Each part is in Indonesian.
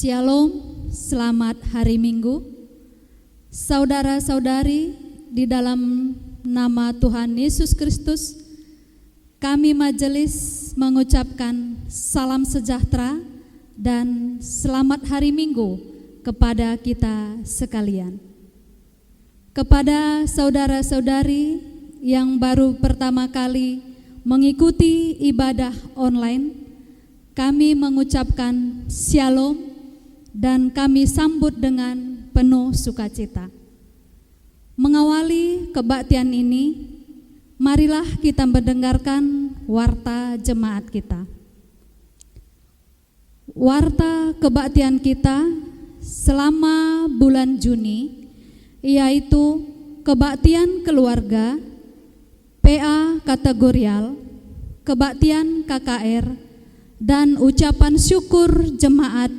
Shalom, selamat hari Minggu. Saudara-saudari, di dalam nama Tuhan Yesus Kristus, kami majelis mengucapkan salam sejahtera dan selamat hari Minggu kepada kita sekalian. Kepada saudara-saudari yang baru pertama kali mengikuti ibadah online, kami mengucapkan shalom dan kami sambut dengan penuh sukacita. Mengawali kebaktian ini, marilah kita mendengarkan warta jemaat kita. Warta kebaktian kita selama bulan Juni, yaitu kebaktian keluarga, PA kategorial, kebaktian KKR, dan ucapan syukur jemaat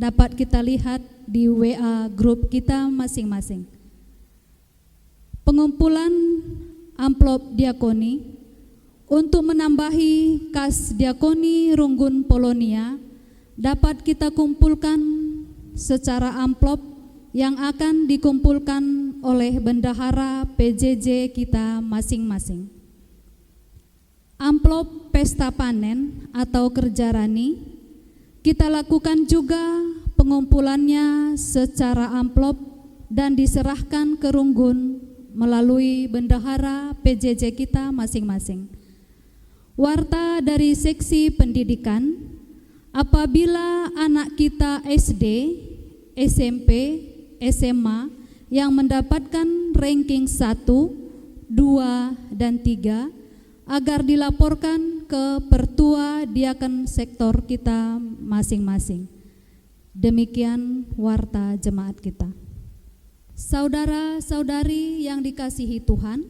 dapat kita lihat di WA grup kita masing-masing. Pengumpulan amplop diakoni untuk menambahi kas diakoni Runggun Polonia dapat kita kumpulkan secara amplop yang akan dikumpulkan oleh bendahara PJJ kita masing-masing. Amplop pesta panen atau kerja rani kita lakukan juga pengumpulannya secara amplop dan diserahkan ke Runggun melalui bendahara PJJ kita masing-masing. Warta dari seksi pendidikan, apabila anak kita SD, SMP, SMA yang mendapatkan ranking 1, 2, dan 3 agar dilaporkan ke Pertua Diaken sektor kita masing-masing. Demikian warta jemaat kita. Saudara-saudari yang dikasihi Tuhan,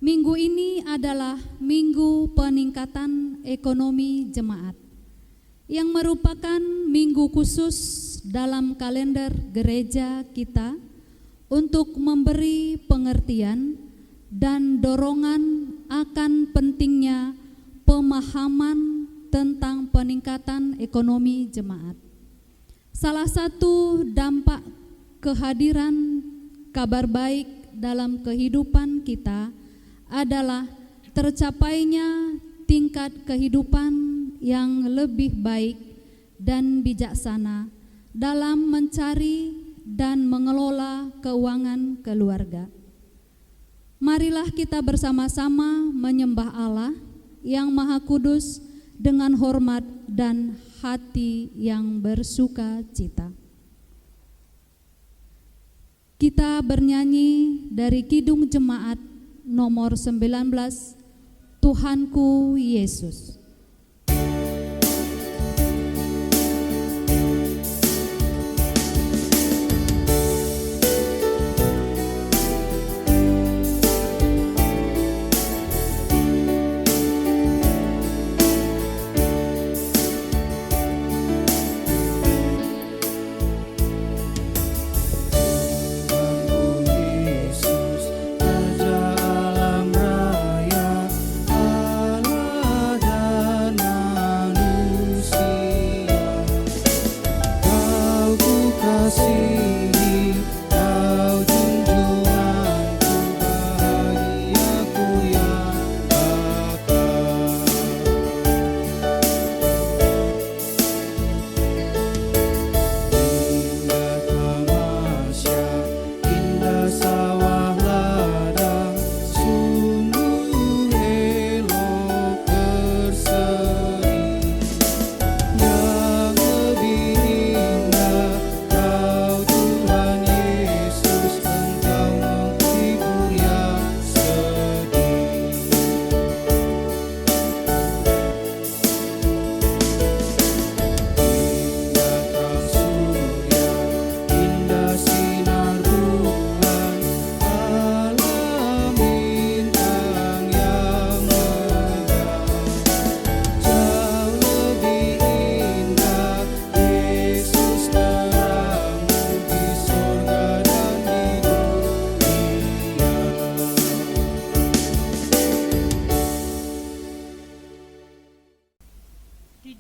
minggu ini adalah minggu peningkatan ekonomi jemaat yang merupakan minggu khusus dalam kalender gereja kita untuk memberi pengertian dan dorongan akan pentingnya pemahaman tentang peningkatan ekonomi jemaat. Salah satu dampak kehadiran kabar baik dalam kehidupan kita adalah tercapainya tingkat kehidupan yang lebih baik dan bijaksana dalam mencari dan mengelola keuangan keluarga. Marilah kita bersama-sama menyembah Allah yang Maha Kudus dengan hormat dan hati yang bersuka cita. Kita bernyanyi dari Kidung Jemaat nomor 19, Tuhanku Yesus. Raja alam raya, Allah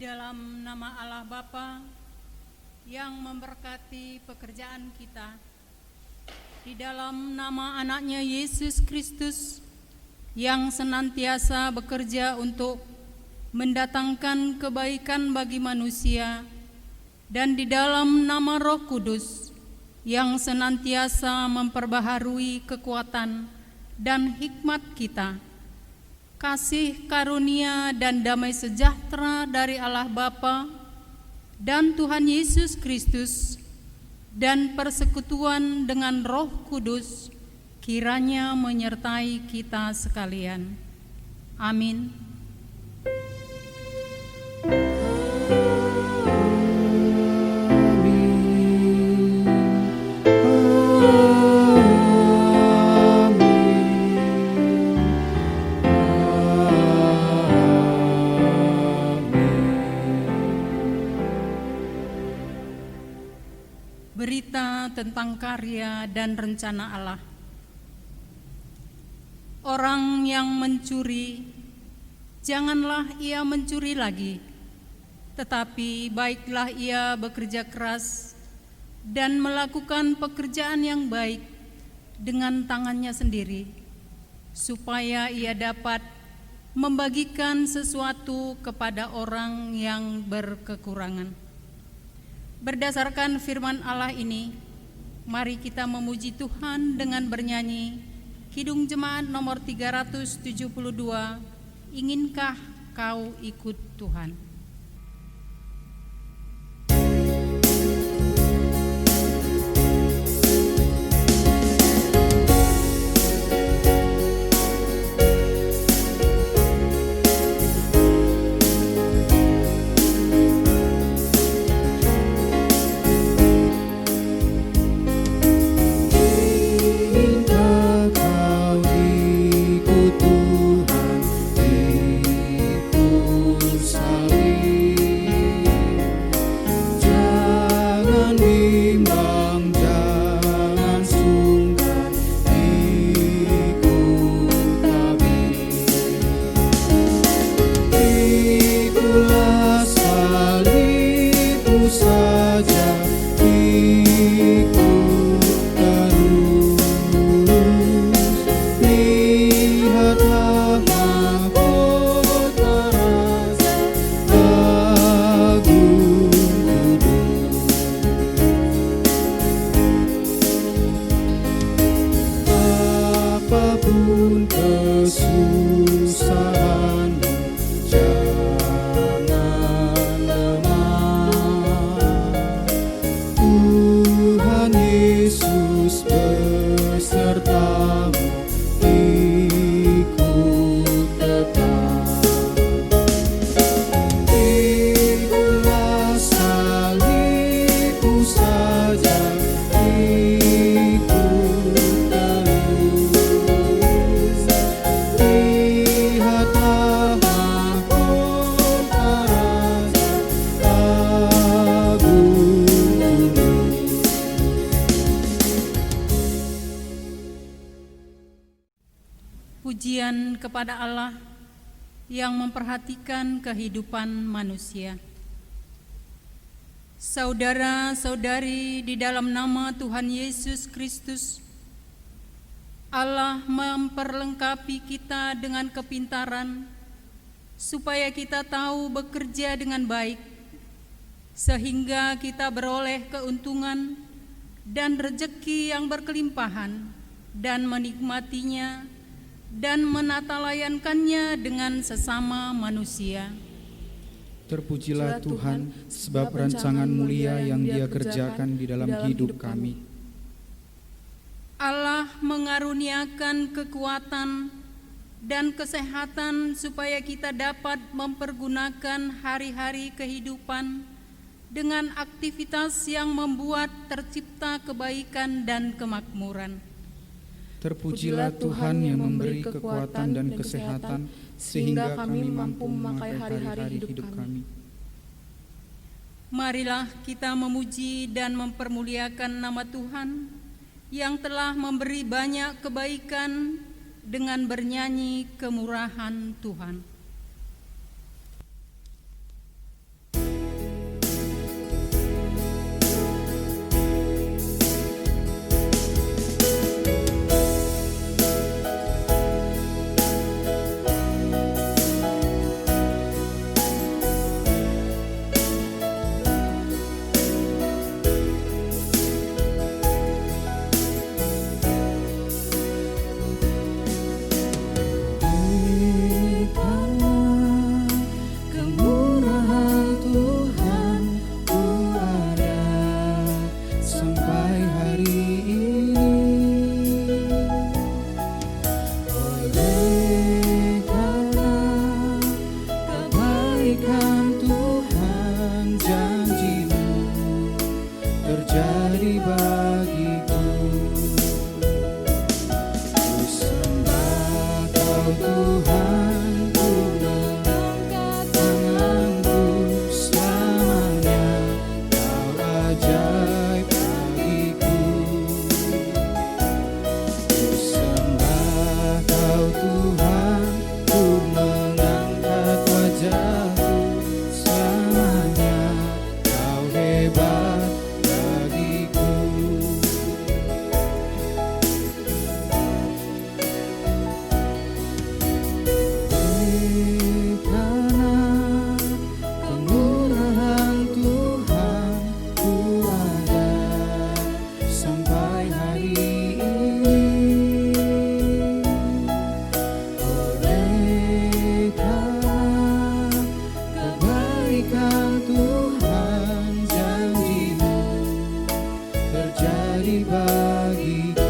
dalam nama Allah Bapa yang memberkati pekerjaan kita, di dalam nama anaknya Yesus Kristus yang senantiasa bekerja untuk mendatangkan kebaikan bagi manusia, dan di dalam nama Roh Kudus yang senantiasa memperbaharui kekuatan dan hikmat kita, kasih karunia dan damai sejahtera dari Allah Bapa dan Tuhan Yesus Kristus dan persekutuan dengan Roh Kudus kiranya menyertai kita sekalian. Amin. Berita tentang karya dan rencana Allah. Orang yang mencuri, janganlah ia mencuri lagi, tetapi baiklah ia bekerja keras dan melakukan pekerjaan yang baik dengan tangannya sendiri, supaya ia dapat membagikan sesuatu kepada orang yang berkekurangan. Berdasarkan firman Allah ini, mari kita memuji Tuhan dengan bernyanyi Kidung Jemaat nomor 372, Inginkah Kau Ikut Tuhan? Pujian kepada Allah yang memperhatikan kehidupan manusia. Saudara-saudari, di dalam nama Tuhan Yesus Kristus, Allah memperlengkapi kita dengan kepintaran supaya kita tahu bekerja dengan baik, sehingga kita beroleh keuntungan dan rejeki yang berkelimpahan dan menikmatinya dan menatalayankannya dengan sesama manusia. Terpujilah Tuhan, sebab rancangan mulia yang Dia kerjakan di dalam hidup kami. Allah mengaruniakan kekuatan dan kesehatan supaya kita dapat mempergunakan hari-hari kehidupan dengan aktivitas yang membuat tercipta kebaikan dan kemakmuran. Terpujilah Tuhan yang memberi kekuatan dan kesehatan sehingga kami mampu memakai hari-hari hidup kami. Marilah kita memuji dan mempermuliakan nama Tuhan yang telah memberi banyak kebaikan dengan bernyanyi kemurahan Tuhan. Tuhan, ku mengangkat tanganku selamanya. Kau ajaib bagiku. Ku sembah Kau Tuhan, ku mengangkat wajahku selamanya. Kau hebat bagiku. Karena kemurahan Tuhan, ku ada sampai hari ini. Oleh karena kebaikan Tuhan, janji-Mu terjadi bagiku.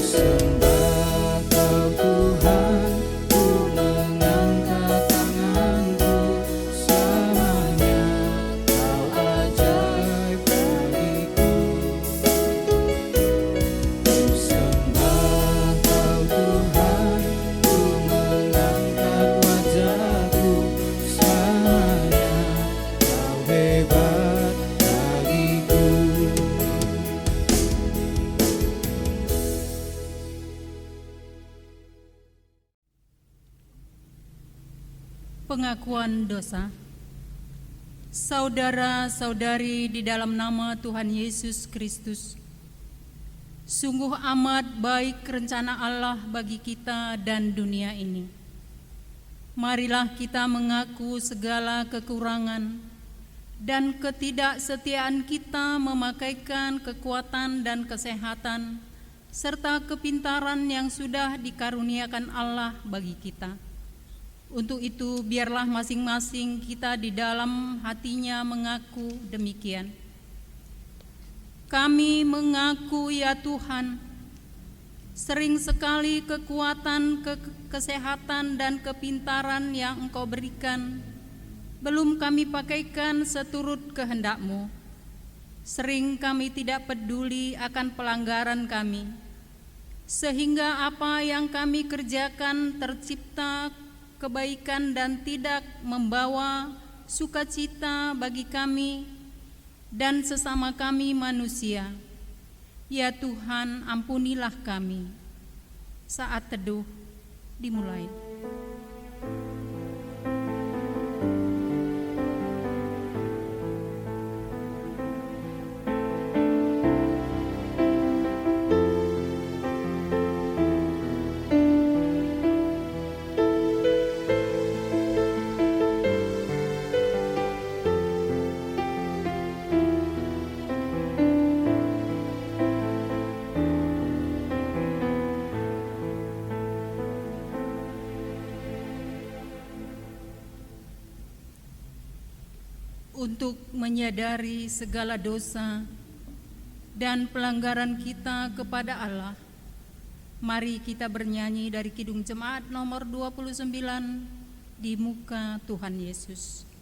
Sembah Kau Tuhan, ku mengangkat tanganku selamanya. Kau ajaib bagiku. Sembah Kau Tuhan, ku mengangkat wajahku selamanya. Kau hebat bagiku. Pengakuan dosa. Saudara-saudari di dalam nama Tuhan Yesus Kristus, sungguh amat baik rencana Allah bagi kita dan dunia ini. Marilah kita mengaku segala kekurangan dan ketidaksetiaan kita, memakaikan kekuatan dan kesehatan serta kepintaran yang sudah dikaruniakan Allah bagi kita. Untuk itu, biarlah masing-masing kita di dalam hatinya mengaku demikian. Kami mengaku, ya Tuhan, sering sekali kekuatan, kesehatan, dan kepintaran yang Engkau berikan belum kami pakaikan seturut kehendak-Mu. Sering kami tidak peduli akan pelanggaran kami, sehingga apa yang kami kerjakan tercipta kebaikan dan tidak membawa sukacita bagi kami dan sesama kami manusia. Ya Tuhan, ampunilah kami. Saat teduh dimulai. Untuk menyadari segala dosa dan pelanggaran kita kepada Allah, mari kita bernyanyi dari Kidung Jemaat nomor 29, Di Muka Tuhan Yesus. Tuhan Yesus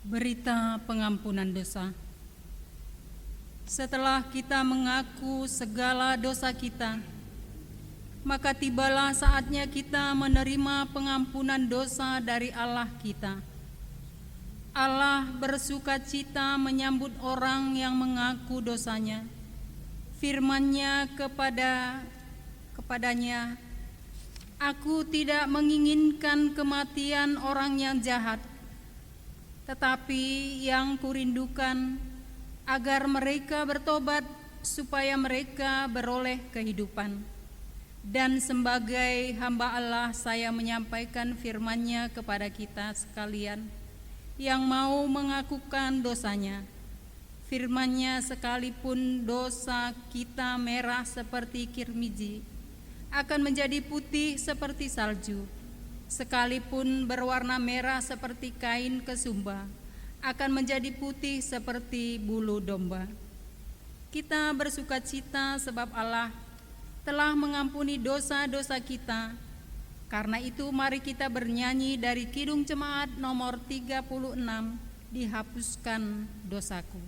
Berita pengampunan dosa. Setelah kita mengaku segala dosa kita, maka tibalah saatnya kita menerima pengampunan dosa dari Allah kita. Allah bersukacita menyambut orang yang mengaku dosanya. Firman-Nya kepadanya, "Aku tidak menginginkan kematian orang yang jahat, tetapi yang kurindukan agar mereka bertobat supaya mereka beroleh kehidupan." Dan sebagai hamba Allah, saya menyampaikan firman-Nya kepada kita sekalian yang mau mengakukan dosanya. Firman-Nya, sekalipun dosa kita merah seperti kirmiji, akan menjadi putih seperti salju. Sekalipun berwarna merah seperti kain kesumba, akan menjadi putih seperti bulu domba. Kita bersukacita sebab Allah telah mengampuni dosa-dosa kita. Karena itu mari kita bernyanyi dari Kidung Jemaat nomor 36, "Dihapuskan Dosaku."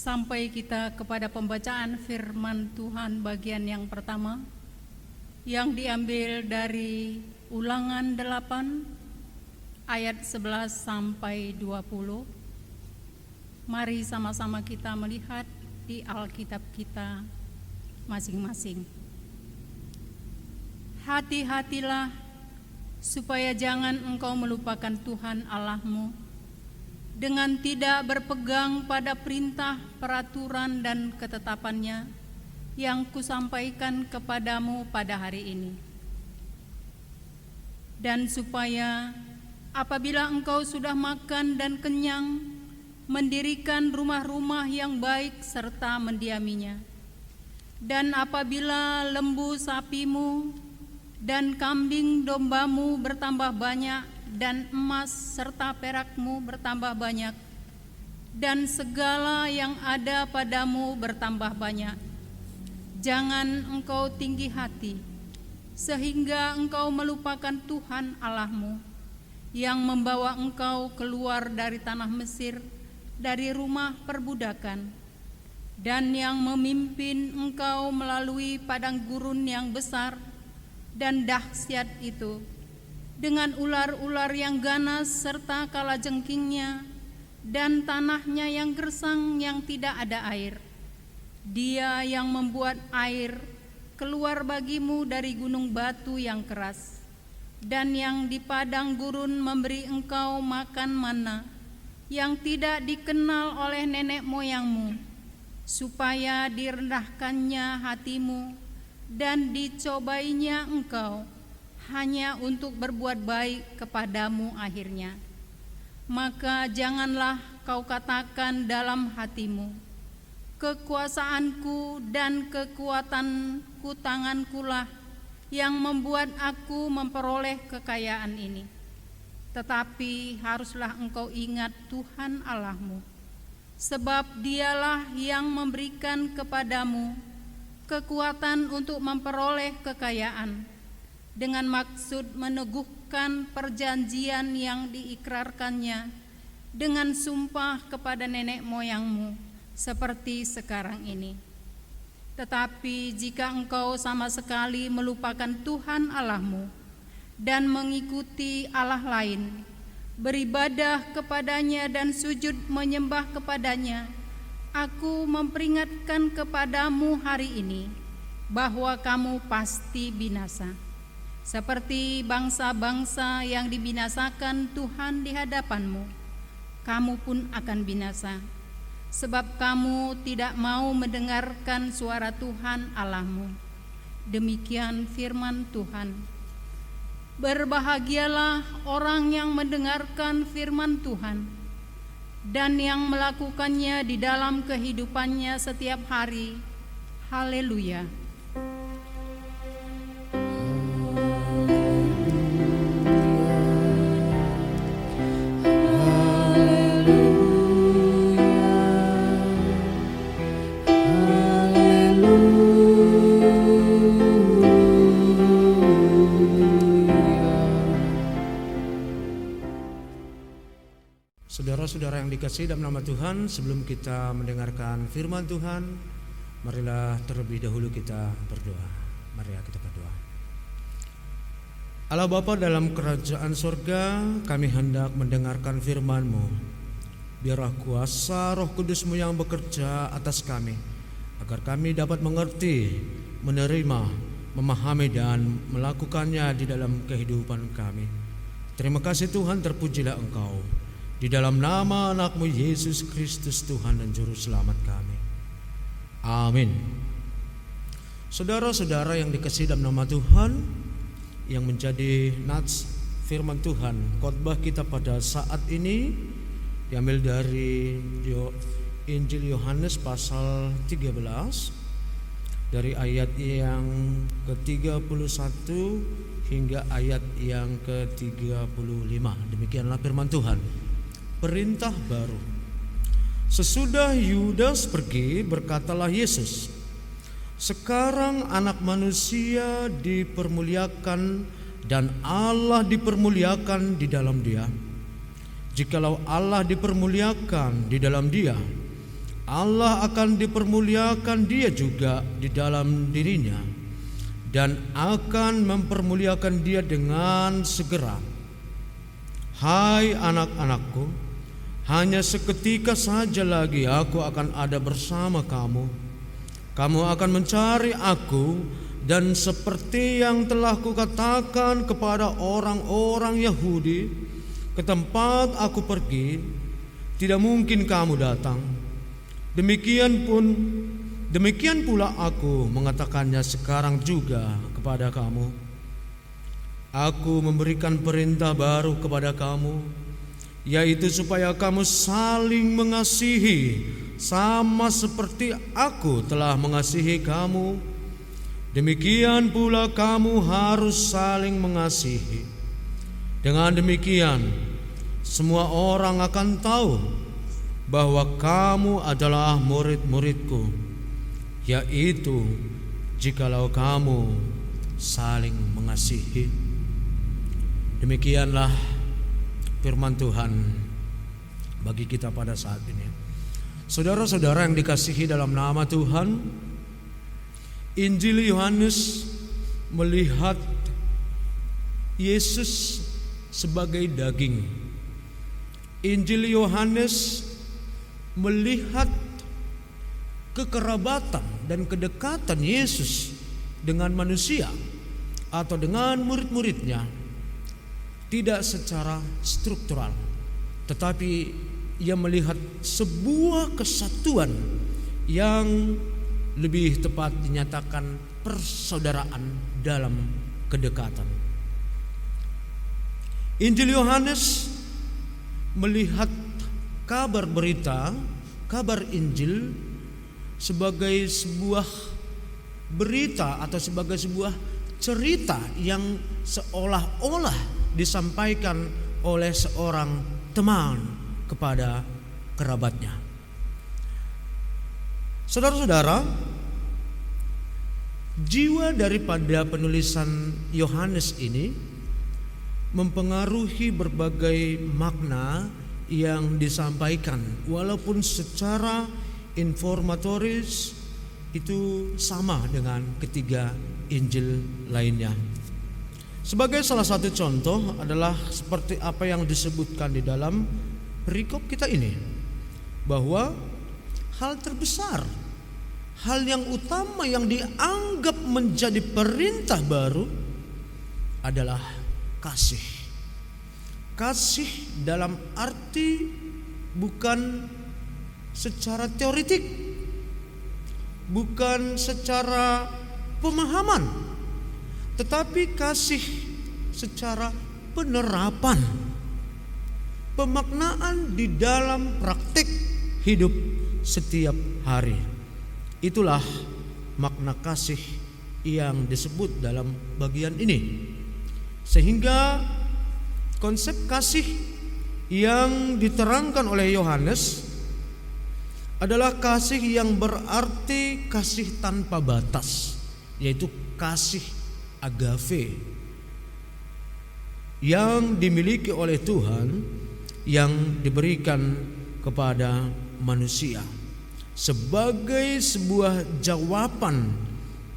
Sampai kita kepada pembacaan firman Tuhan bagian yang pertama yang diambil dari Ulangan 8 ayat 11 sampai 20. Mari sama-sama kita melihat di Alkitab kita masing-masing. Hati-hatilah supaya jangan engkau melupakan Tuhan Allahmu dengan tidak berpegang pada perintah, peraturan, dan ketetapannya yang kusampaikan kepadamu pada hari ini. Dan supaya apabila engkau sudah makan dan kenyang, mendirikan rumah-rumah yang baik serta mendiaminya. Dan apabila lembu sapimu dan kambing dombamu bertambah banyak, dan emas serta perakmu bertambah banyak, dan segala yang ada padamu bertambah banyak, jangan engkau tinggi hati, sehingga engkau melupakan Tuhan Allahmu, yang membawa engkau keluar dari tanah Mesir, dari rumah perbudakan, dan yang memimpin engkau melalui padang gurun yang besar dan dahsyat itu, dengan ular-ular yang ganas serta kalajengkingnya, dan tanahnya yang gersang yang tidak ada air. Dia yang membuat air keluar bagimu dari gunung batu yang keras, dan yang di padang gurun memberi engkau makan mana yang tidak dikenal oleh nenek moyangmu, supaya direndahkannya hatimu dan dicobainya engkau, hanya untuk berbuat baik kepadamu akhirnya. Maka janganlah kau katakan dalam hatimu, kekuasaanku dan kekuatanku tangankulah yang membuat aku memperoleh kekayaan ini. Tetapi haruslah engkau ingat Tuhan Allahmu, sebab Dialah yang memberikan kepadamu kekuatan untuk memperoleh kekayaan, dengan maksud meneguhkan perjanjian yang diikrarkannya dengan sumpah kepada nenek moyangmu, seperti sekarang ini. Tetapi jika engkau sama sekali melupakan Tuhan Allahmu dan mengikuti Allah lain, beribadah kepadanya dan sujud menyembah kepadanya, aku memperingatkan kepadamu hari ini bahwa kamu pasti binasa. Seperti bangsa-bangsa yang dibinasakan Tuhan di hadapanmu, kamu pun akan binasa, sebab kamu tidak mau mendengarkan suara Tuhan Allahmu. Demikian firman Tuhan. Berbahagialah orang yang mendengarkan firman Tuhan dan yang melakukannya di dalam kehidupannya setiap hari. Haleluya. Saudara-saudara yang dikasihi dalam nama Tuhan, sebelum kita mendengarkan firman Tuhan, marilah terlebih dahulu kita berdoa. Marilah kita berdoa. Allah Bapa dalam kerajaan sorga, kami hendak mendengarkan firman-Mu. Biarlah kuasa Roh Kudus-Mu yang bekerja atas kami, agar kami dapat mengerti, menerima, memahami dan melakukannya di dalam kehidupan kami. Terima kasih Tuhan, terpujilah Engkau. Di dalam nama anak-Mu Yesus Kristus Tuhan dan Juru Selamat kami. Amin. Saudara-saudara yang dikasihi dalam nama Tuhan, yang menjadi nats firman Tuhan, khotbah kita pada saat ini diambil dari Injil Yohanes pasal 13 dari ayat yang ke-31 hingga ayat yang ke-35. Demikianlah firman Tuhan. Perintah baru. Sesudah Yudas pergi, berkatalah Yesus, sekarang anak manusia dipermuliakan dan Allah dipermuliakan di dalam dia. Jikalau Allah dipermuliakan di dalam dia, Allah akan dipermuliakan dia juga di dalam dirinya, dan akan mempermuliakan dia dengan segera. Hai anak-anakku, hanya seketika saja lagi aku akan ada bersama kamu. Kamu akan mencari aku, dan seperti yang telah kukatakan kepada orang-orang Yahudi, ke tempat aku pergi, tidak mungkin kamu datang. Demikian pula aku mengatakannya sekarang juga kepada kamu. Aku memberikan perintah baru kepada kamu, yaitu supaya kamu saling mengasihi, sama seperti aku telah mengasihi kamu. Demikian pula kamu harus saling mengasihi. Dengan demikian, semua orang akan tahu bahwa kamu adalah murid-muridku, yaitu jikalau kamu saling mengasihi. Demikianlah firman Tuhan bagi kita pada saat ini. Saudara-saudara yang dikasihi dalam nama Tuhan, Injil Yohanes melihat Yesus sebagai daging. Injil Yohanes melihat kekerabatan dan kedekatan Yesus dengan manusia atau dengan murid-muridnya, tidak secara struktural, tetapi ia melihat sebuah kesatuan yang lebih tepat dinyatakan persaudaraan dalam kedekatan. Injil Yohanes melihat kabar Injil sebagai sebuah berita atau sebagai sebuah cerita yang seolah-olah disampaikan oleh seorang teman kepada kerabatnya. Saudara-saudara, jiwa daripada penulisan Yohanes ini mempengaruhi berbagai makna yang disampaikan, walaupun secara informatoris itu sama dengan ketiga Injil lainnya. Sebagai salah satu contoh adalah seperti apa yang disebutkan di dalam perikop kita ini, bahwa hal terbesar, hal yang utama yang dianggap menjadi perintah baru adalah kasih. Kasih dalam arti bukan secara teoritik, bukan secara pemahaman, tetapi kasih secara penerapan, pemaknaan di dalam praktik hidup setiap hari. Itulah makna kasih yang disebut dalam bagian ini. Sehingga konsep kasih yang diterangkan oleh Yohanes adalah kasih yang berarti kasih tanpa batas, yaitu kasih agape yang dimiliki oleh Tuhan yang diberikan kepada manusia sebagai sebuah jawaban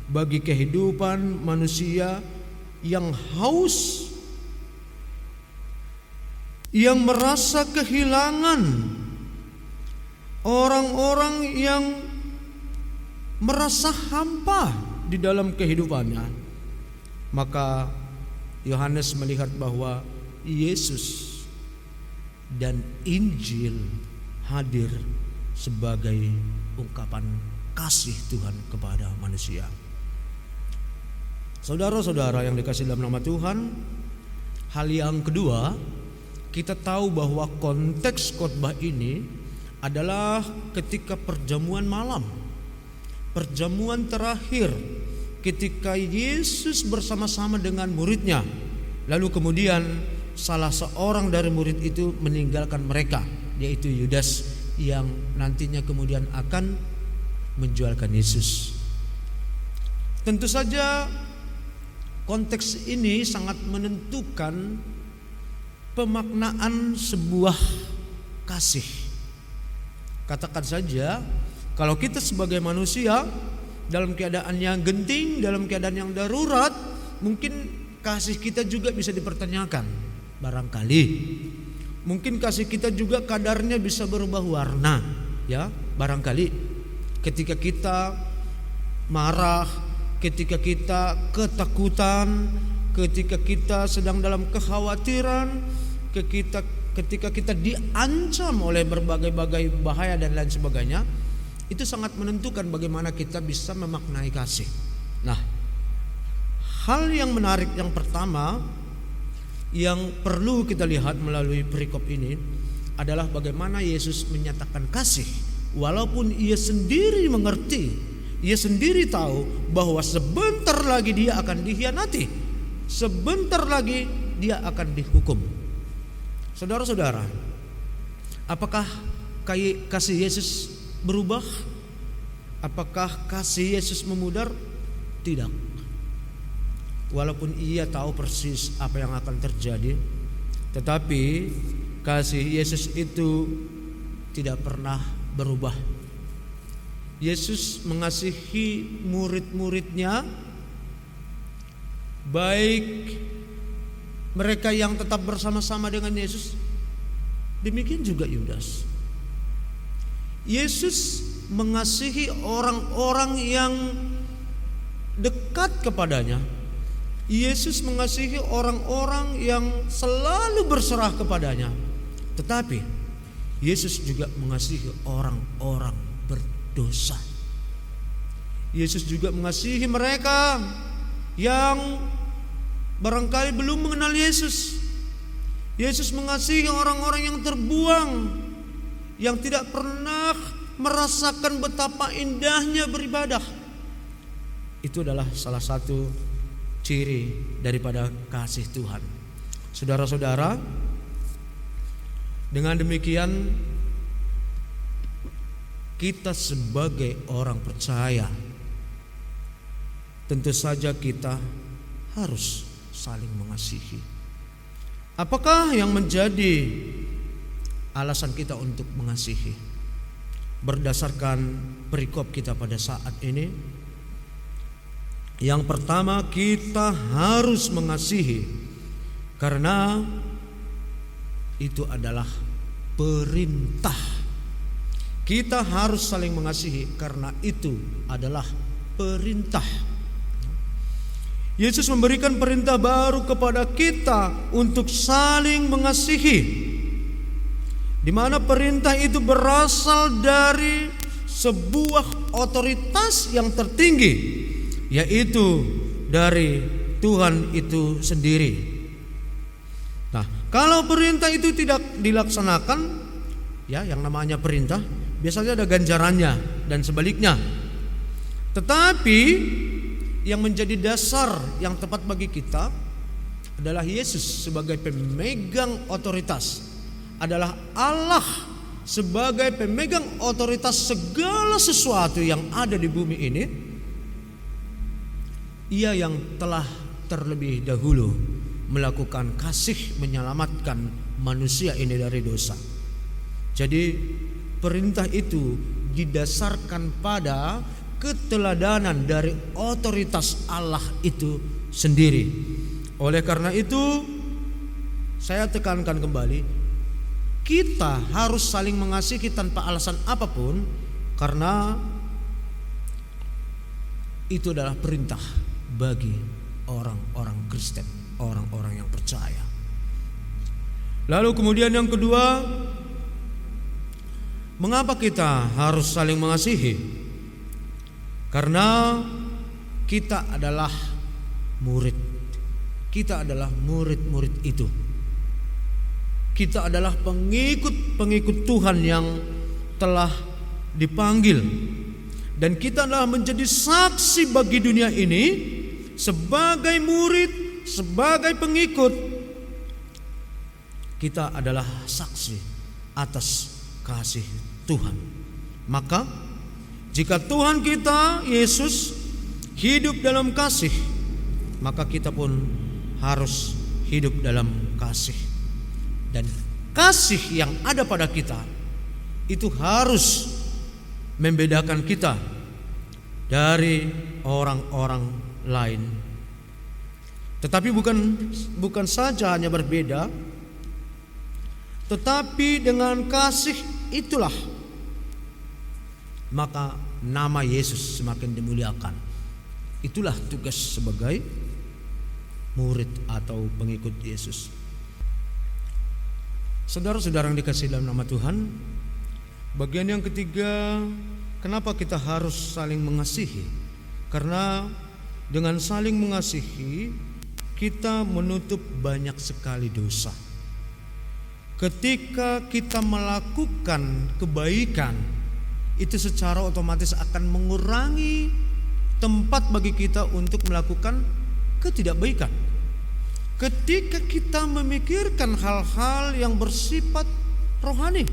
bagi kehidupan manusia yang haus, yang merasa kehilangan, orang-orang yang merasa hampa di dalam kehidupannya. Maka Yohanes melihat bahwa Yesus dan Injil hadir sebagai ungkapan kasih Tuhan kepada manusia. Saudara-saudara yang dikasihi dalam nama Tuhan, hal yang kedua, kita tahu bahwa konteks khotbah ini adalah ketika perjamuan malam, perjamuan terakhir ketika Yesus bersama-sama dengan muridnya. Lalu kemudian salah seorang dari murid itu meninggalkan mereka, yaitu Yudas yang nantinya kemudian akan menjualkan Yesus. Tentu saja konteks ini sangat menentukan pemaknaan sebuah kasih. Katakan saja, kalau kita sebagai manusia dalam keadaan yang genting, dalam keadaan yang darurat, mungkin kasih kita juga bisa dipertanyakan. Barangkali mungkin kasih kita juga kadarnya bisa berubah warna, ya, barangkali ketika kita marah, ketika kita ketakutan, ketika kita sedang dalam kekhawatiran, ketika kita diancam oleh berbagai-bagai bahaya dan lain sebagainya, itu sangat menentukan bagaimana kita bisa memaknai kasih. Nah, hal yang menarik yang pertama yang perlu kita lihat melalui perikop ini adalah bagaimana Yesus menyatakan kasih, walaupun ia sendiri mengerti, ia sendiri tahu bahwa sebentar lagi dia akan dikhianati, sebentar lagi dia akan dihukum. Saudara-saudara, apakah kasih Yesus berubah? Apakah kasih Yesus memudar? Tidak. Walaupun ia tahu persis apa yang akan terjadi, tetapi kasih Yesus itu tidak pernah berubah. Yesus mengasihi murid-muridnya, baik mereka yang tetap bersama-sama dengan Yesus, demikian juga Yudas. Yesus mengasihi orang-orang yang dekat kepadanya. Yesus mengasihi orang-orang yang selalu berserah kepadanya. Tetapi Yesus juga mengasihi orang-orang berdosa. Yesus juga mengasihi mereka yang barangkali belum mengenal Yesus. Yesus mengasihi orang-orang yang terbuang, yang tidak pernah merasakan betapa indahnya beribadah. Itu adalah salah satu ciri daripada kasih Tuhan. Saudara-saudara, dengan demikian kita sebagai orang percaya tentu saja kita harus saling mengasihi. Apakah yang menjadi alasan kita untuk mengasihi? Berdasarkan perikop kita pada saat ini, yang pertama, kita harus mengasihi karena itu adalah perintah. Kita harus saling mengasihi karena itu adalah perintah. Yesus memberikan perintah baru kepada kita untuk saling mengasihi, di mana perintah itu berasal dari sebuah otoritas yang tertinggi, yaitu dari Tuhan itu sendiri. Nah, kalau perintah itu tidak dilaksanakan, ya, yang namanya perintah biasanya ada ganjarannya dan sebaliknya. Tetapi yang menjadi dasar yang tepat bagi kita adalah Yesus sebagai pemegang otoritas, adalah Allah sebagai pemegang otoritas segala sesuatu yang ada di bumi ini. Ia yang telah terlebih dahulu melakukan kasih menyelamatkan manusia ini dari dosa. Jadi perintah itu didasarkan pada keteladanan dari otoritas Allah itu sendiri. Oleh karena itu, saya tekankan kembali, kita harus saling mengasihi tanpa alasan apapun, karena itu adalah perintah bagi orang-orang Kristen, orang-orang yang percaya. Lalu kemudian yang kedua, mengapa kita harus saling mengasihi? Karena kita adalah murid. Kita adalah murid-murid itu. Kita adalah pengikut-pengikut Tuhan yang telah dipanggil. Dan kita adalah menjadi saksi bagi dunia ini sebagai murid, sebagai pengikut. Kita adalah saksi atas kasih Tuhan. Maka jika Tuhan kita Yesus hidup dalam kasih, maka kita pun harus hidup dalam kasih. Dan kasih yang ada pada kita itu harus membedakan kita dari orang-orang lain. Tetapi bukan saja hanya berbeda, tetapi dengan kasih itulah maka nama Yesus semakin dimuliakan. Itulah tugas sebagai murid atau pengikut Yesus. Saudara-saudara yang dikasihi dalam nama Tuhan, bagian yang ketiga, kenapa kita harus saling mengasihi? Karena dengan saling mengasihi kita menutup banyak sekali dosa. Ketika kita melakukan kebaikan, itu secara otomatis akan mengurangi tempat bagi kita untuk melakukan ketidakbaikan. Ketika kita memikirkan hal-hal yang bersifat rohani,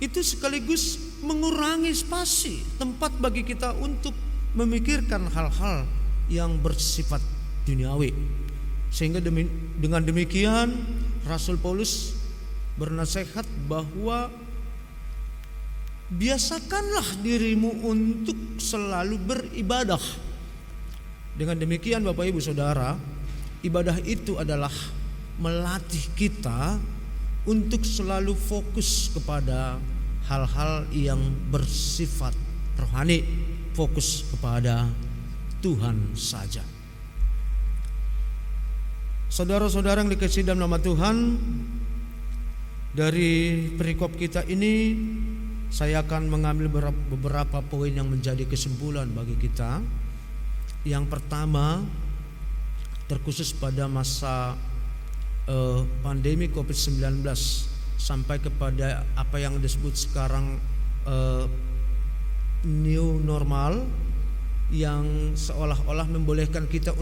itu sekaligus mengurangi spasi tempat bagi kita untuk memikirkan hal-hal yang bersifat duniawi. Sehingga dengan demikian Rasul Paulus bernasihat bahwa biasakanlah dirimu untuk selalu beribadah. Dengan demikian Bapak Ibu Saudara, ibadah itu adalah melatih kita untuk selalu fokus kepada hal-hal yang bersifat rohani, fokus kepada Tuhan saja. Saudara-saudara yang dikasihi dalam nama Tuhan, dari perikop kita ini saya akan mengambil beberapa poin yang menjadi kesimpulan bagi kita. Yang pertama, terkhusus pada masa pandemi COVID-19 sampai kepada apa yang disebut sekarang new normal, yang seolah-olah membolehkan kita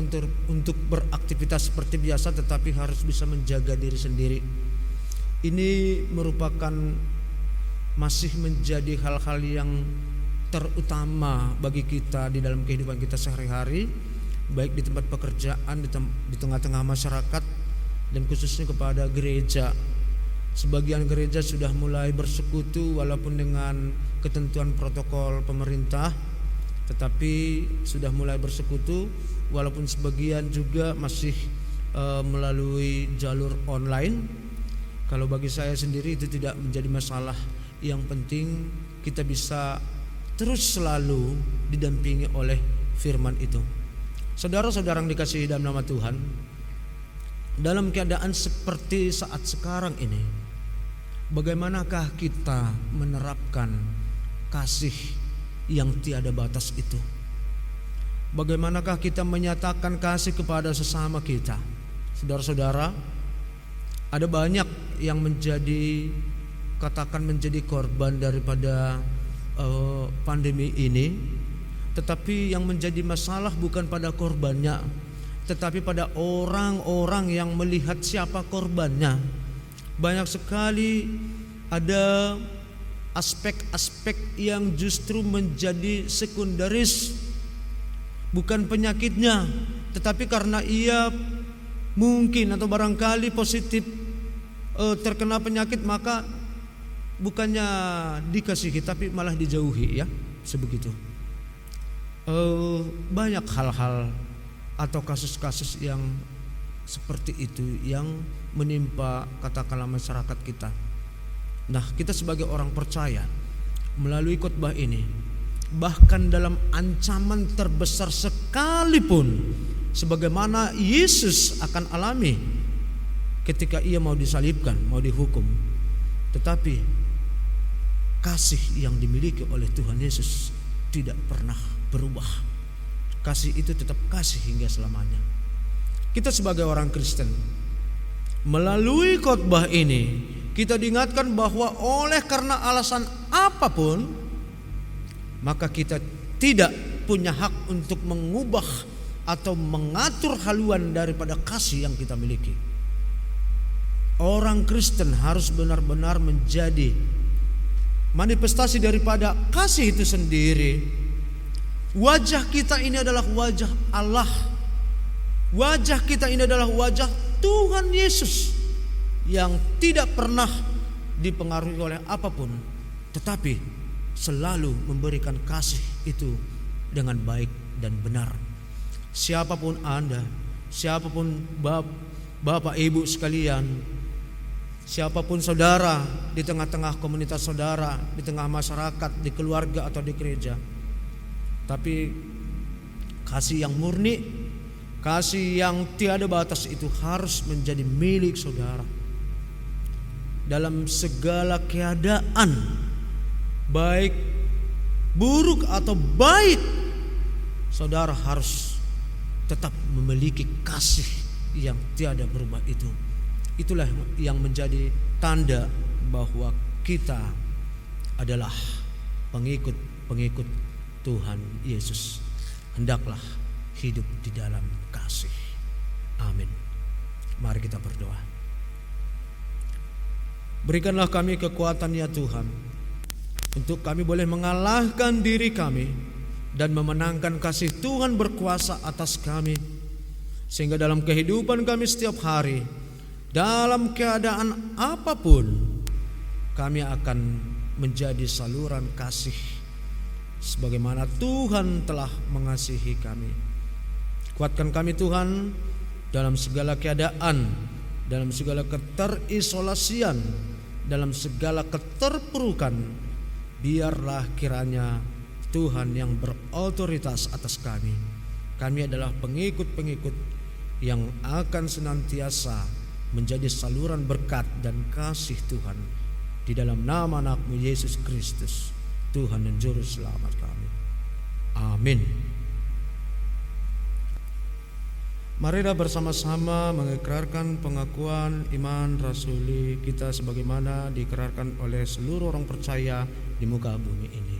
untuk beraktivitas seperti biasa, tetapi harus bisa menjaga diri sendiri. Ini merupakan masih menjadi hal-hal yang terutama bagi kita di dalam kehidupan kita sehari-hari, baik di tempat pekerjaan, di tengah-tengah masyarakat, dan khususnya kepada gereja. Sebagian gereja sudah mulai bersekutu walaupun dengan ketentuan protokol pemerintah, tetapi sudah mulai bersekutu, walaupun sebagian juga masih melalui jalur online. Kalau bagi saya sendiri itu tidak menjadi masalah. Yang penting kita bisa terus selalu didampingi oleh firman itu. Saudara-saudara yang dikasihi dalam nama Tuhan, dalam keadaan seperti saat sekarang ini, bagaimanakah kita menerapkan kasih yang tiada batas itu? Bagaimanakah kita menyatakan kasih kepada sesama kita? Saudara-saudara, ada banyak yang menjadi korban daripada pandemi ini, tetapi yang menjadi masalah bukan pada korbannya, tetapi pada orang-orang yang melihat siapa korbannya. Banyak sekali ada aspek-aspek yang justru menjadi sekundaris, bukan penyakitnya, tetapi karena ia mungkin atau barangkali positif terkena penyakit, maka bukannya dikasihi tapi malah dijauhi, ya, sebegitu. Banyak hal-hal atau kasus-kasus yang seperti itu yang menimpa katakanlah masyarakat kita. Nah, kita sebagai orang percaya melalui khotbah ini, bahkan dalam ancaman terbesar sekalipun, sebagaimana Yesus akan alami ketika ia mau disalibkan, mau dihukum, tetapi kasih yang dimiliki oleh Tuhan Yesus tidak pernah berubah. Kasih itu tetap kasih hingga selamanya. Kita sebagai orang Kristen, melalui khotbah ini kita diingatkan bahwa oleh karena alasan apapun, maka kita tidak punya hak untuk mengubah atau mengatur haluan daripada kasih yang kita miliki. Orang Kristen harus benar-benar menjadi manifestasi daripada kasih itu sendiri. Wajah kita ini adalah wajah Allah. Wajah kita ini adalah wajah Tuhan Yesus yang tidak pernah dipengaruhi oleh apapun, tetapi selalu memberikan kasih itu dengan baik dan benar. Siapapun Anda, siapapun Bapak Ibu sekalian, siapapun saudara di tengah-tengah komunitas saudara, di tengah masyarakat, di keluarga atau di gereja, tapi kasih yang murni, kasih yang tiada batas itu harus menjadi milik saudara. Dalam segala keadaan, baik buruk atau baik, saudara harus tetap memiliki kasih yang tiada berubah itu. Itulah yang menjadi tanda bahwa kita adalah pengikut Tuhan Yesus. Hendaklah hidup di dalam kasih. Amin. Mari kita berdoa. Berikanlah kami kekuatan ya Tuhan, untuk kami boleh mengalahkan diri kami dan memenangkan kasih Tuhan berkuasa atas kami, sehingga dalam kehidupan kami setiap hari, dalam keadaan apapun, kami akan menjadi saluran kasih sebagaimana Tuhan telah mengasihi kami. Kuatkan kami Tuhan dalam segala keadaan, dalam segala keterisolasian, dalam segala keterpurukan. Biarlah kiranya Tuhan yang berotoritas atas kami. Kami adalah pengikut-pengikut yang akan senantiasa menjadi saluran berkat dan kasih Tuhan, di dalam nama anak-Mu Yesus Kristus, Tuhan dan Juru Selamat kami. Amin. Marilah bersama-sama mengikrarkan pengakuan iman rasuli kita sebagaimana diikrarkan oleh seluruh orang percaya di muka bumi ini.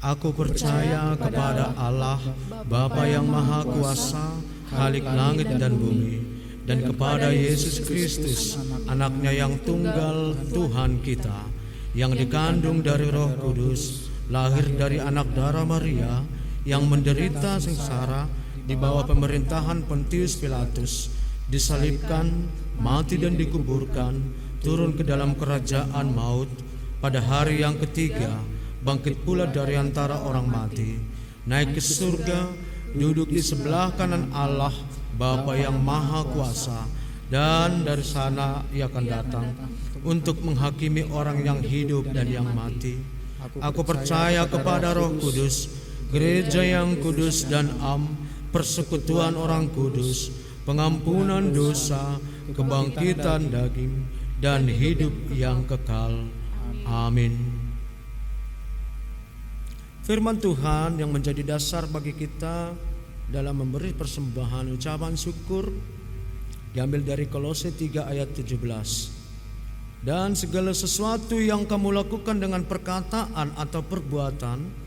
Aku percaya kepada Allah, Bapa yang Maha Kuasa, Khalik langit dan bumi, dan kepada Yesus Kristus, anaknya yang tunggal Tuhan kita, yang dikandung dari Roh Kudus, lahir dari anak darah Maria, yang menderita sengsara di bawah pemerintahan Pontius Pilatus, disalibkan, mati dan dikuburkan, turun ke dalam kerajaan maut, pada hari yang ketiga bangkit pula dari antara orang mati, naik ke surga, duduk di sebelah kanan Allah Bapa yang Maha Kuasa, dan dari sana Ia akan datang untuk menghakimi orang yang hidup dan yang mati. Aku percaya kepada Roh Kudus, gereja yang kudus dan persekutuan orang kudus, pengampunan dosa, kebangkitan daging, dan hidup yang kekal. Amin. Firman Tuhan yang menjadi dasar bagi kita dalam memberi persembahan ucapan syukur diambil dari Kolose 3 ayat 17. Dan segala sesuatu yang kamu lakukan dengan perkataan atau perbuatan,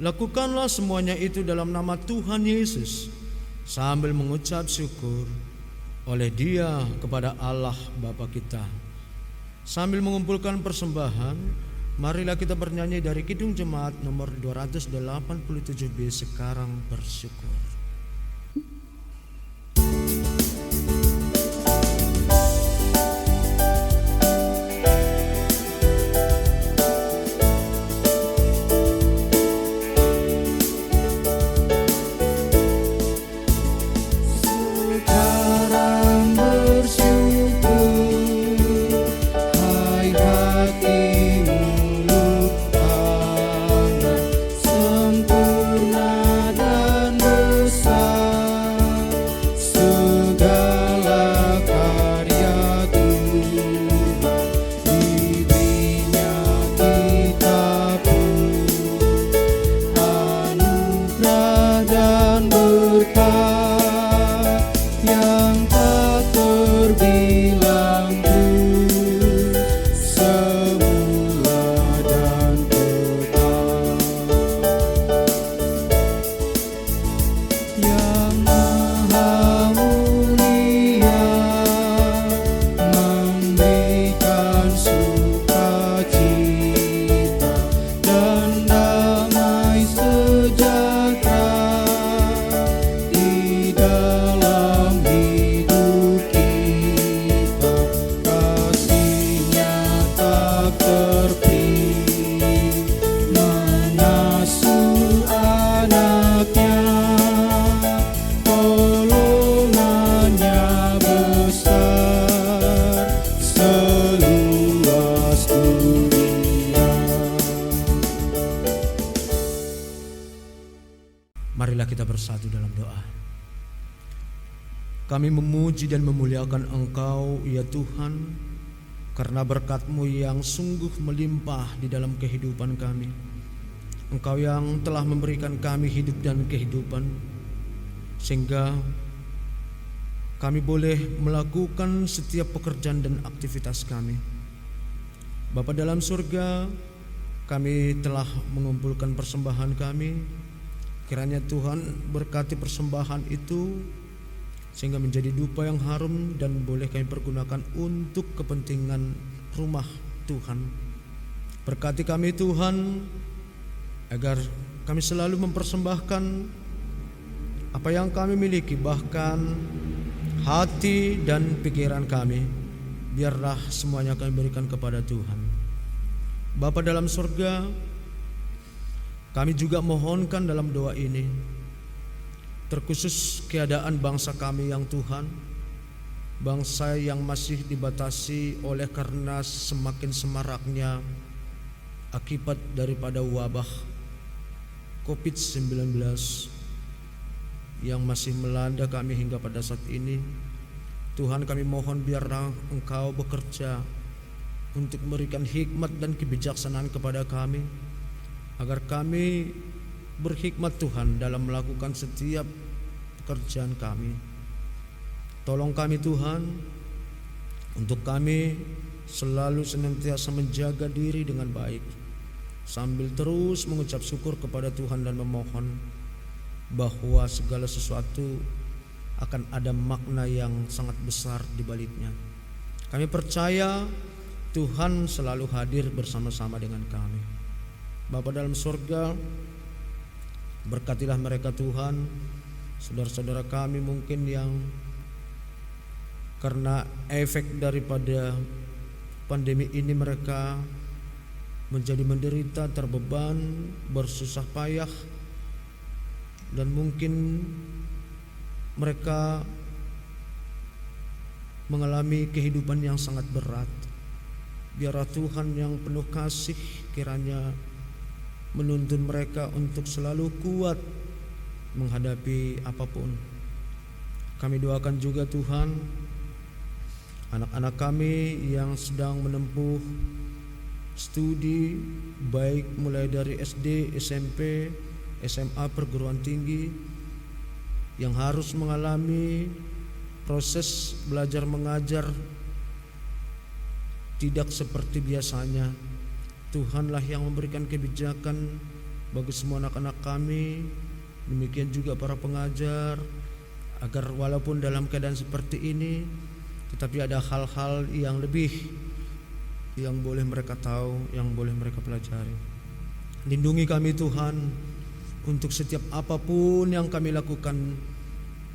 lakukanlah semuanya itu dalam nama Tuhan Yesus, sambil mengucap syukur oleh Dia kepada Allah Bapa kita. Sambil mengumpulkan persembahan, marilah kita bernyanyi dari Kidung Jemaat nomor 287B, Sekarang Bersyukur. Marilah kita bersatu dalam doa. Kami memuji dan memuliakan Engkau, ya Tuhan, karena berkat-Mu yang sungguh melimpah di dalam kehidupan kami. Engkau yang telah memberikan kami hidup dan kehidupan, sehingga kami boleh melakukan setiap pekerjaan dan aktivitas kami. Bapa dalam surga, kami telah mengumpulkan persembahan kami. Kiranya Tuhan berkati persembahan itu sehingga menjadi dupa yang harum dan boleh kami pergunakan untuk kepentingan rumah Tuhan. Berkati kami Tuhan, agar kami selalu mempersembahkan apa yang kami miliki, bahkan hati dan pikiran kami, biarlah semuanya kami berikan kepada Tuhan. Bapa dalam surga, kami juga mohonkan dalam doa ini, terkhusus keadaan bangsa kami yang Tuhan, bangsa yang masih dibatasi oleh karena semakin semaraknya akibat daripada wabah COVID-19 yang masih melanda kami hingga pada saat ini. Tuhan, kami mohon biarlah Engkau bekerja untuk memberikan hikmat dan kebijaksanaan kepada kami, agar kami berhikmat Tuhan dalam melakukan setiap pekerjaan kami. Tolong kami Tuhan, untuk kami selalu senantiasa menjaga diri dengan baik, sambil terus mengucap syukur kepada Tuhan dan memohon bahwa segala sesuatu akan ada makna yang sangat besar di baliknya. Kami percaya Tuhan selalu hadir bersama-sama dengan kami. Bapa dalam surga, berkatilah mereka Tuhan, saudara-saudara kami mungkin yang karena efek daripada pandemi ini mereka menjadi menderita, terbeban, bersusah payah, dan mungkin mereka mengalami kehidupan yang sangat berat. Biarlah Tuhan yang penuh kasih kiranya menuntun mereka untuk selalu kuat menghadapi apapun. Kami doakan juga Tuhan, anak-anak kami yang sedang menempuh studi baik mulai dari SD, SMP, SMA, perguruan tinggi, yang harus mengalami proses belajar mengajar tidak seperti biasanya. Tuhanlah yang memberikan kebijakan bagi semua anak-anak kami, demikian juga para pengajar, agar walaupun dalam keadaan seperti ini, tetapi ada hal-hal yang lebih yang boleh mereka tahu, yang boleh mereka pelajari. Lindungi kami Tuhan untuk setiap apapun yang kami lakukan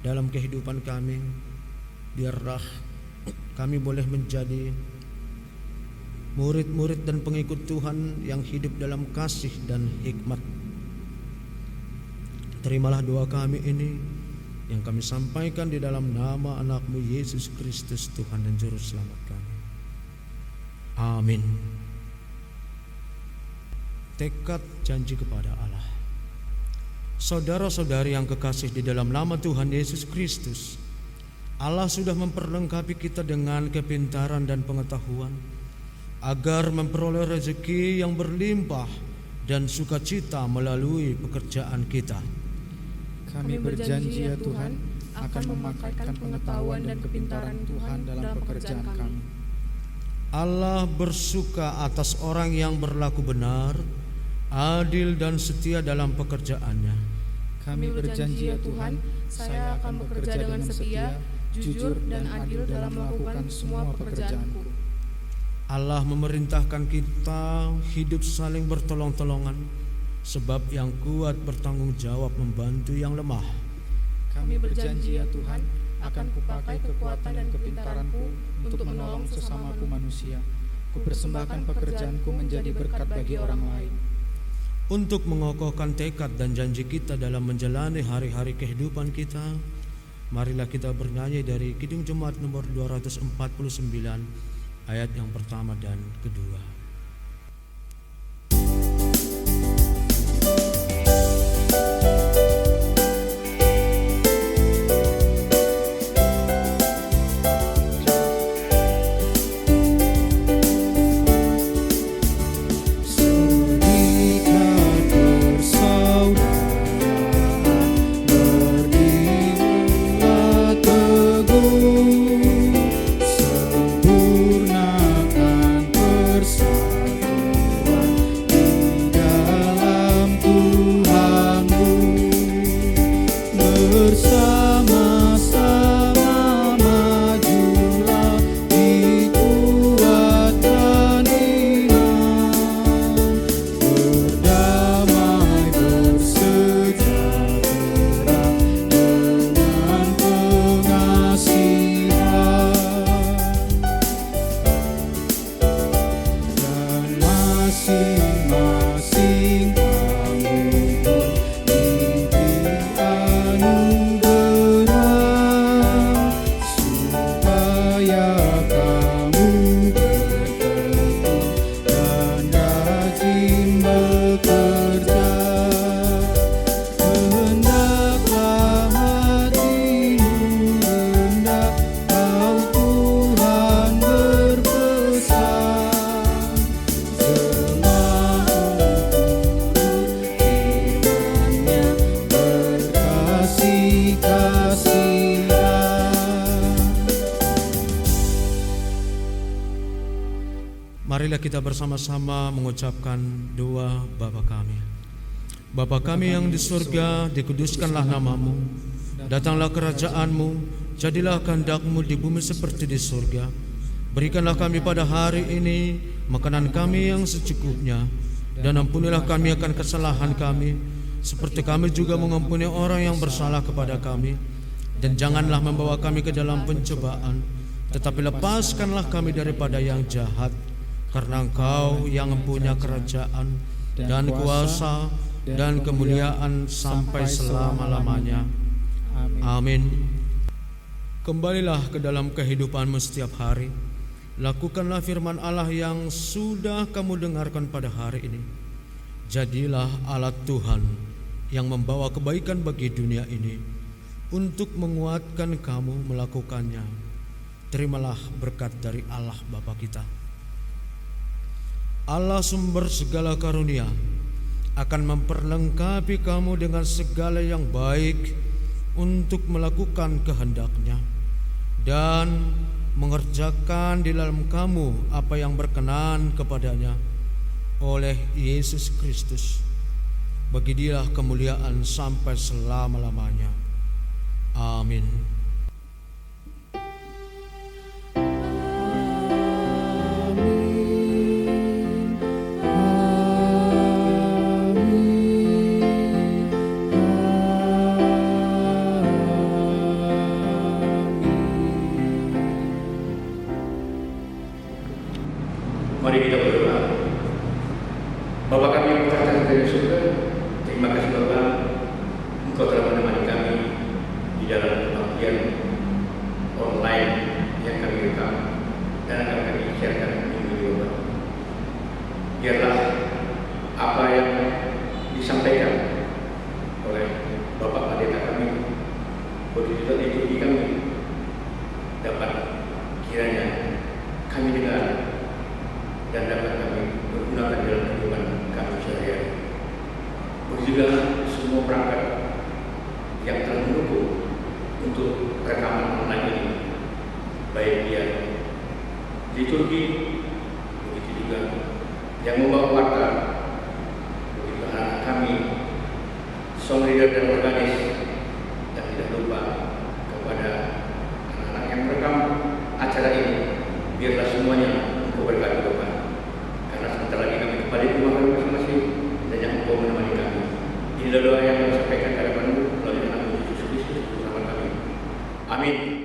dalam kehidupan kami. Biarlah kami boleh menjadi murid-murid dan pengikut Tuhan yang hidup dalam kasih dan hikmat. Terimalah doa kami ini yang kami sampaikan di dalam nama anak-Mu Yesus Kristus, Tuhan dan Juru Selamat kami. Amin. Tekad janji kepada Allah. Saudara-saudari yang kekasih di dalam nama Tuhan Yesus Kristus, Allah sudah memperlengkapi kita dengan kepintaran dan pengetahuan agar memperoleh rezeki yang berlimpah dan sukacita melalui pekerjaan kita. Kami berjanji ya Tuhan akan memakaikan pengetahuan dan kepintaran Tuhan dalam pekerjaan kami. Allah bersuka atas orang yang berlaku benar, adil dan setia dalam pekerjaannya. Kami berjanji ya Tuhan, saya akan bekerja dengan setia, jujur dan adil dalam melakukan semua pekerjaanku. Allah memerintahkan kita hidup saling bertolong-tolongan, sebab yang kuat bertanggung jawab membantu yang lemah. Kami berjanji ya Tuhan, akan kupakai kekuatan dan kepintaranku untuk menolong sesamaku manusia. Kupersembahkan pekerjaanku menjadi berkat bagi orang lain. Untuk mengokohkan tekad dan janji kita dalam menjalani hari-hari kehidupan kita, marilah kita bernyanyi dari Kidung Jemaat nomor 249 ayat yang pertama dan kedua. Marilah kita bersama-sama mengucapkan doa Bapa kami. Bapa kami yang di surga, dikuduskanlah namamu. Datanglah kerajaanmu, jadilah kehendak-Mu di bumi seperti di surga. Berikanlah kami pada hari ini makanan kami yang secukupnya, dan ampunilah kami akan kesalahan kami, seperti kami juga mengampuni orang yang bersalah kepada kami. Dan janganlah membawa kami ke dalam pencobaan, tetapi lepaskanlah kami daripada yang jahat. Karena Engkau yang mempunyai kerajaan dan kuasa dan kemuliaan sampai selama-lamanya. Amin. Kembalilah ke dalam kehidupanmu setiap hari. Lakukanlah firman Allah yang sudah kamu dengarkan pada hari ini. Jadilah alat Tuhan yang membawa kebaikan bagi dunia ini untuk menguatkan kamu melakukannya. Terimalah berkat dari Allah Bapa kita. Allah sumber segala karunia akan memperlengkapi kamu dengan segala yang baik untuk melakukan kehendak-Nya dan mengerjakan di dalam kamu apa yang berkenan kepada-Nya oleh Yesus Kristus. Bagi Dia kemuliaan sampai selama-lamanya. Amin. Mari kita berdoa. Bapa kami yang berkata di surga, terima kasih Bapa, Engkau telah menemani kami di dalam kebaktian online yang kami rekam dan akan kami siarkan minggu ini Bapa. Biarlah apa yang disampaikan oleh Bapak Pendeta kami, Pendeta liturgi kami, dapat kiranya kami dengar dan dapat kami pergunakan dalam kehidupan kami sehari-hari. Juga semua perangkat yang telah mendukung untuk rekaman online ini, baik dia liturgi, begitu juga yang membawa warta, begitu anak kami, song leader dan organis, dan tidak lupa kepada anak-anak yang merekam acara ini. Biarlah semuanya Engkau berkati Bapa. Sebentar lagi kami kembali ke rumah kami masing-masing, dan yang Engkau menemani kami. Inilah doa yang kami sampaikan kepada Tuhan melalui nama Yesus Kristus bersama kami. Amin.